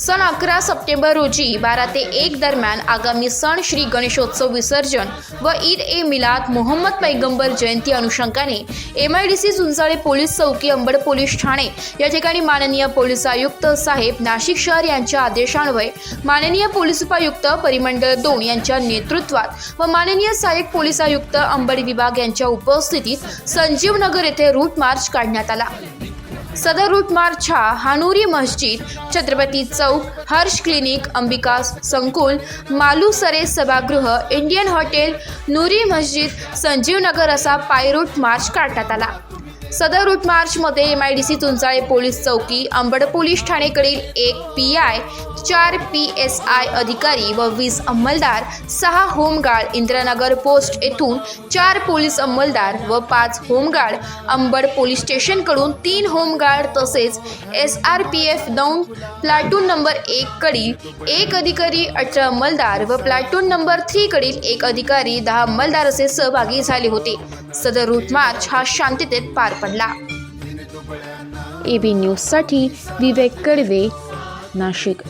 सन 11 September रोजी 12 ते 1 दरम्यान आगामी सण श्री गणेशोत्सव विसर्जन व ईद ए मिलाद मोहम्मद पैगंबर जयंती अनुषंगाने MIDC चुंचाळे पोलीस चौकी अंबड पोलीस ठाणे या ठिकाणी माननीय पोलीस आयुक्त साहेब नाशिक शहर यांच्या आदेशान्वये माननीय पोलीस उपायुक्त परिमंडळ 2 यांच्या नेतृत्वात व माननीय सहाय्यक पोलीस आयुक्त अंबड विभाग यांच्या उपस्थितीत संजीव नगर येथे रूट मार्च काढण्यात आला। सदर रूट मार्च हा हानुरी मस्जिद, छत्रपती चौक, हर्ष क्लिनिक, अंबिका संकुल, मालुसरे सभागृह, इंडियन हॉटेल, नूरी मस्जिद, संजीव नगर असा पाय रूट मार्च काढण्यात आला। सदर रूट मार्च मध्ये MIDC चुंचाळे पोलीस चौकी, अंबड पोलीस ठाणेकडील 1 PI, 4 PSI अधिकारी व 20 अंमलदार, 6 होमगार्ड, इंद्रनगर पोस्ट येथून 4 पोलीस अंमलदार व 5 होमगार्ड, अंबड पोलीस स्टेशन कडून 3 होमगार्ड तसेच SRPF 2 प्लाटून नंबर 1 कडील 1 अधिकारी, 18 अंमलदार व प्लाटून नंबर 3 कडील 1 अधिकारी, 10 अंमलदार असे सहभागी झाले होते। सदर रूट मार्च हा शांततेत पार पडला। AB न्यूज साठी विवेक कडवे, नाशिक।